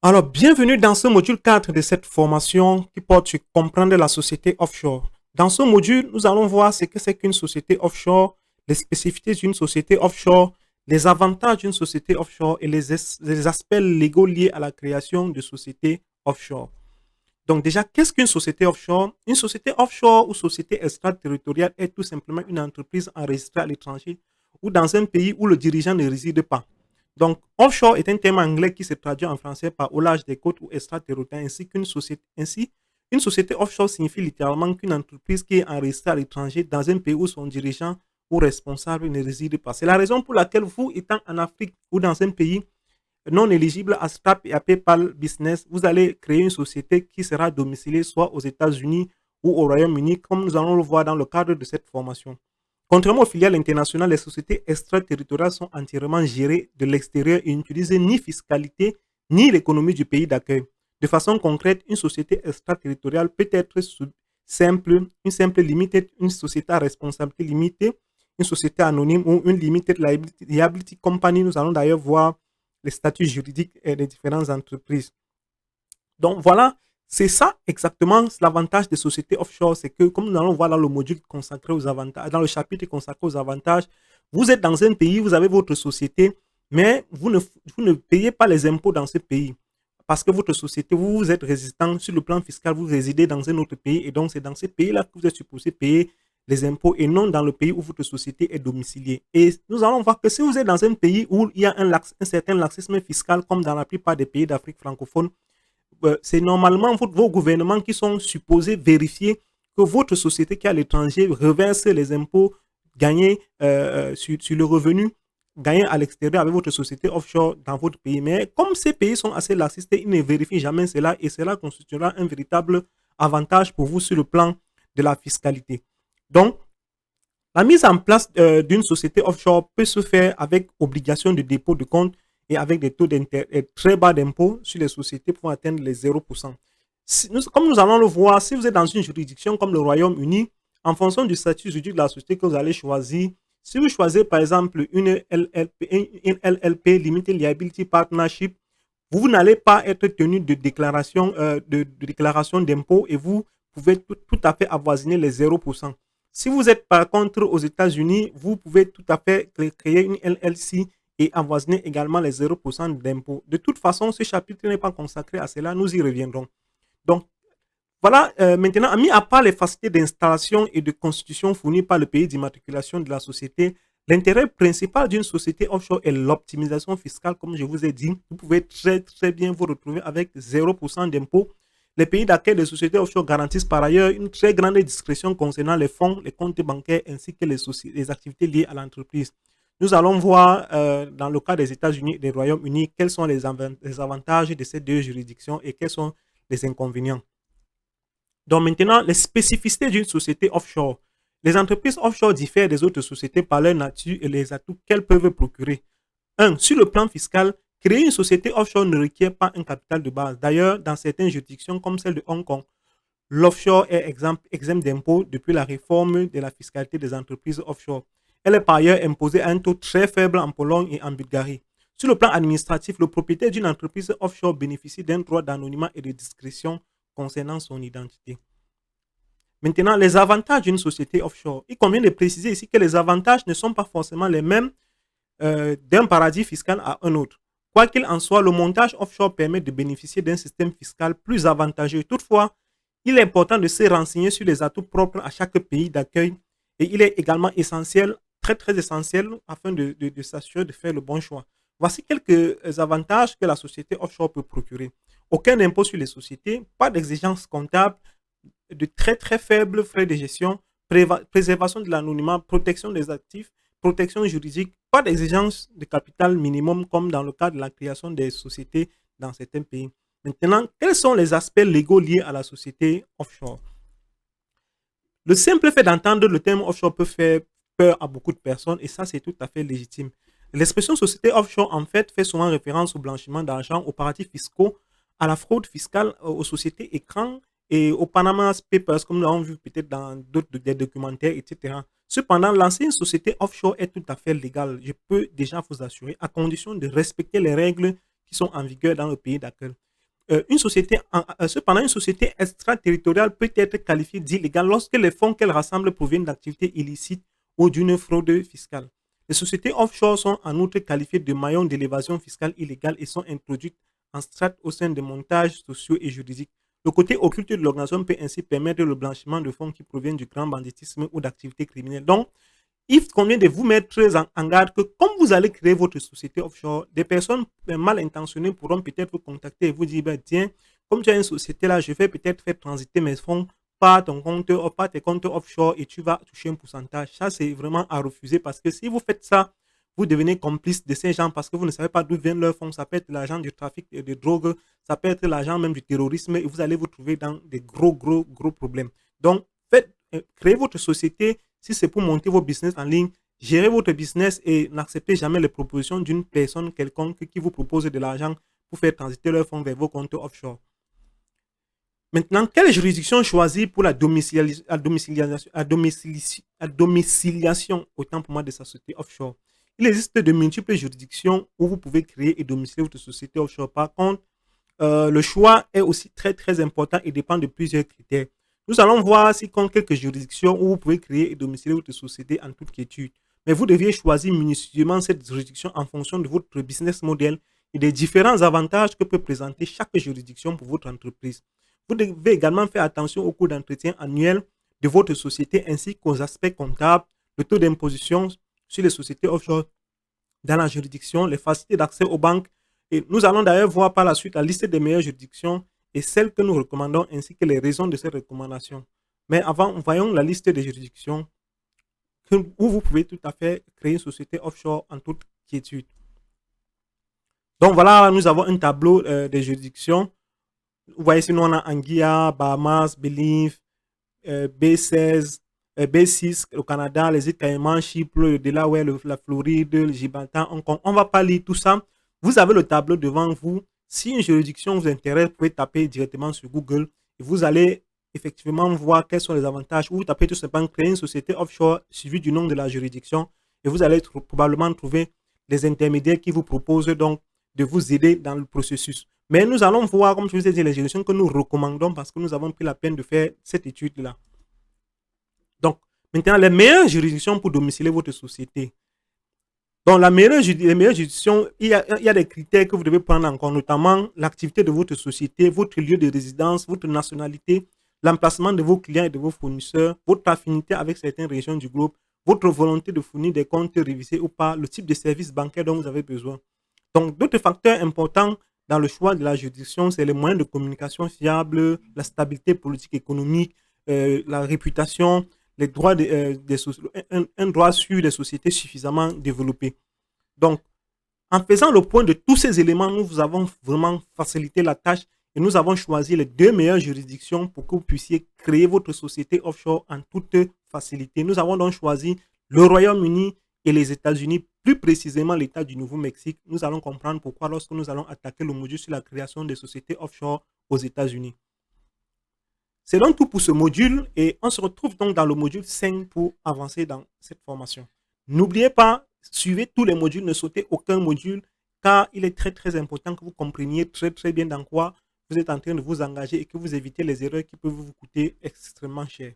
Alors, bienvenue dans ce module 4 de cette formation qui porte sur comprendre la société offshore. Dans ce module, nous allons voir ce que c'est qu'une société offshore, les spécificités d'une société offshore, les avantages d'une société offshore et les aspects légaux liés à la création de sociétés offshore. Donc déjà, qu'est-ce qu'une société offshore? Une société offshore ou société extraterritoriale est tout simplement une entreprise enregistrée à l'étranger ou dans un pays où le dirigeant ne réside pas. Donc, offshore est un terme anglais qui se traduit en français par au large des côtes ou extraterritorial, une société offshore signifie littéralement qu'une entreprise qui est enregistrée à l'étranger dans un pays où son dirigeant ou responsable ne réside pas. C'est la raison pour laquelle vous, étant en Afrique ou dans un pays non éligible à Stripe et à PayPal Business, vous allez créer une société qui sera domiciliée soit aux États-Unis ou au Royaume-Uni, comme nous allons le voir dans le cadre de cette formation. Contrairement aux filiales internationales, les sociétés extraterritoriales sont entièrement gérées de l'extérieur et n'utilisent ni fiscalité ni l'économie du pays d'accueil. De façon concrète, une société extraterritoriale peut être une simple limitée, une société à responsabilité limitée, une société anonyme ou une limited liability company. Nous allons d'ailleurs voir les statuts juridiques des différentes entreprises. Donc voilà, c'est ça exactement l'avantage des sociétés offshore, c'est que comme nous allons voir dans le module consacré aux avantages, dans le chapitre consacré aux avantages, vous êtes dans un pays, vous avez votre société, mais vous ne payez pas les impôts dans ce pays. Parce que votre société, vous êtes résident sur le plan fiscal, vous résidez dans un autre pays, et donc c'est dans ce pays-là que vous êtes supposé payer les impôts et non dans le pays où votre société est domiciliée. Et nous allons voir que si vous êtes dans un pays où il y a un certain laxisme fiscal, comme dans la plupart des pays d'Afrique francophone, c'est normalement vos gouvernements qui sont supposés vérifier que votre société qui est à l'étranger reverse les impôts gagnés sur le revenu gagné à l'extérieur avec votre société offshore dans votre pays. Mais comme ces pays sont assez laxistes, ils ne vérifient jamais cela et cela constituera un véritable avantage pour vous sur le plan de la fiscalité. Donc, la mise en place d'une société offshore peut se faire avec obligation de dépôt de compte et avec des taux d'intérêt très bas d'impôt sur les sociétés pour atteindre les 0%. Comme nous allons le voir, si vous êtes dans une juridiction comme le Royaume-Uni, en fonction du statut juridique de la société que vous allez choisir, si vous choisissez par exemple une LLP, Limited Liability Partnership, vous n'allez pas être tenu de déclaration d'impôt et vous pouvez tout à fait avoisiner les 0%. Si vous êtes par contre aux États-Unis, vous pouvez tout à fait créer une LLC et avoisiner également les 0% d'impôt. De toute façon, ce chapitre n'est pas consacré à cela, nous y reviendrons. Donc, voilà, maintenant, mis à part les facilités d'installation et de constitution fournies par le pays d'immatriculation de la société, l'intérêt principal d'une société offshore est l'optimisation fiscale, comme je vous ai dit. Vous pouvez très bien vous retrouver avec 0% d'impôt. Les pays d'accueil des sociétés offshore garantissent par ailleurs une très grande discrétion concernant les fonds, les comptes bancaires ainsi que les activités liées à l'entreprise. Nous allons voir dans le cas des États-Unis et des Royaumes-Unis quels sont les avantages de ces deux juridictions et quels sont les inconvénients. Donc maintenant, les spécificités d'une société offshore. Les entreprises offshore diffèrent des autres sociétés par leur nature et les atouts qu'elles peuvent procurer. 1. Sur le plan fiscal, créer une société offshore ne requiert pas un capital de base. D'ailleurs, dans certaines juridictions comme celle de Hong Kong, l'offshore est exempt d'impôts depuis la réforme de la fiscalité des entreprises offshore. Elle est par ailleurs imposée à un taux très faible en Pologne et en Bulgarie. Sur le plan administratif, le propriétaire d'une entreprise offshore bénéficie d'un droit d'anonymat et de discrétion concernant son identité. Maintenant, les avantages d'une société offshore. Il convient de préciser ici que les avantages ne sont pas forcément les mêmes d'un paradis fiscal à un autre. Quoi qu'il en soit, le montage offshore permet de bénéficier d'un système fiscal plus avantageux. Toutefois, il est important de se renseigner sur les atouts propres à chaque pays d'accueil et il est également essentiel, très essentiel, afin de s'assurer de faire le bon choix. Voici quelques avantages que la société offshore peut procurer. Aucun impôt sur les sociétés, pas d'exigence comptable, de très faibles frais de gestion, préservation de l'anonymat, protection des actifs, protection juridique, pas d'exigence de capital minimum comme dans le cas de la création des sociétés dans certains pays. Maintenant, quels sont les aspects légaux liés à la société offshore? Le simple fait d'entendre le terme offshore peut faire peur à beaucoup de personnes et ça, c'est tout à fait légitime. L'expression société offshore, en fait, fait souvent référence au blanchiment d'argent, aux paradis fiscaux, à la fraude fiscale, aux sociétés écrans et aux Panama Papers, comme nous l'avons vu peut-être dans d'autres des documentaires, etc. Cependant, lancer une société offshore est tout à fait légal. Je peux déjà vous assurer, à condition de respecter les règles qui sont en vigueur dans le pays d'accueil. cependant, une société extraterritoriale peut être qualifiée d'illégale lorsque les fonds qu'elle rassemble proviennent d'activités illicites ou d'une fraude fiscale. Les sociétés offshore sont en outre qualifiées de maillons de l'évasion fiscale illégale et sont introduites en strates au sein des montages sociaux et juridiques. Le côté occulte de l'organisation peut ainsi permettre le blanchiment de fonds qui proviennent du grand banditisme ou d'activités criminelles. Donc, il convient de vous mettre en garde que comme vous allez créer votre société offshore, des personnes mal intentionnées pourront peut-être vous contacter et vous dire, ben, tiens, comme tu as une société là, je vais peut-être faire transiter mes fonds par ton compte, par tes comptes offshore et tu vas toucher un pourcentage. Ça, c'est vraiment à refuser parce que si vous faites ça, vous devenez complice de ces gens parce que vous ne savez pas d'où viennent leurs fonds. Ça peut être l'argent du trafic de drogue, ça peut être l'argent même du terrorisme et vous allez vous trouver dans des gros problèmes. Donc, créez votre société si c'est pour monter vos business en ligne, gérez votre business et n'acceptez jamais les propositions d'une personne quelconque qui vous propose de l'argent pour faire transiter leurs fonds vers vos comptes offshore. Maintenant, quelle juridiction choisir pour la domiciliation, autant pour moi, de sa société offshore? Il existe de multiples juridictions où vous pouvez créer et domicilier votre société offshore. Par contre, le choix est aussi très important et dépend de plusieurs critères. Nous allons voir si compte quelques juridictions où vous pouvez créer et domicilier votre société en toute quiétude. Mais vous deviez choisir minutieusement cette juridiction en fonction de votre business model et des différents avantages que peut présenter chaque juridiction pour votre entreprise. Vous devez également faire attention au coût d'entretien annuel de votre société ainsi qu'aux aspects comptables, le taux d'imposition sur les sociétés offshore dans la juridiction, les facilités d'accès aux banques. Et nous allons d'ailleurs voir par la suite la liste des meilleures juridictions et celles que nous recommandons ainsi que les raisons de ces recommandations. Mais avant, voyons la liste des juridictions où vous pouvez tout à fait créer une société offshore en toute quiétude. Donc voilà, nous avons un tableau des juridictions. Vous voyez ici, nous on a Anguilla, Bahamas, Belize, B16, B6 au Canada, les îles Caïmans, Chypre, le Delaware, la Floride, le Gibraltar, Hong Kong. On ne va pas lire tout ça. Vous avez le tableau devant vous. Si une juridiction vous intéresse, vous pouvez taper directement sur Google et vous allez effectivement voir quels sont les avantages. Ou vous tapez tout simplement créer une société offshore suivi du nom de la juridiction et vous allez probablement trouver des intermédiaires qui vous proposent donc de vous aider dans le processus. Mais nous allons voir, comme je vous ai dit, les juridictions que nous recommandons parce que nous avons pris la peine de faire cette étude-là. Donc, maintenant, les meilleures juridictions pour domicilier votre société. Donc, les meilleures juridictions, il y a des critères que vous devez prendre en compte, notamment l'activité de votre société, votre lieu de résidence, votre nationalité, l'emplacement de vos clients et de vos fournisseurs, votre affinité avec certaines régions du globe, votre volonté de fournir des comptes révisés ou pas, le type de service bancaire dont vous avez besoin. Donc, d'autres facteurs importants dans le choix de la juridiction, c'est les moyens de communication fiables, la stabilité politique économique, la réputation, les droits un droit sur les sociétés suffisamment développées. Donc, en faisant le point de tous ces éléments, nous avons vraiment facilité la tâche et nous avons choisi les deux meilleures juridictions pour que vous puissiez créer votre société offshore en toute facilité. Nous avons donc choisi le Royaume-Uni et les États-Unis, plus précisément l'État du Nouveau-Mexique. Nous allons comprendre pourquoi lorsque nous allons attaquer le module sur la création des sociétés offshore aux États-Unis. C'est donc tout pour ce module et on se retrouve donc dans le module 5 pour avancer dans cette formation. N'oubliez pas, suivez tous les modules, ne sautez aucun module car il est très important que vous compreniez très bien dans quoi vous êtes en train de vous engager et que vous évitez les erreurs qui peuvent vous coûter extrêmement cher.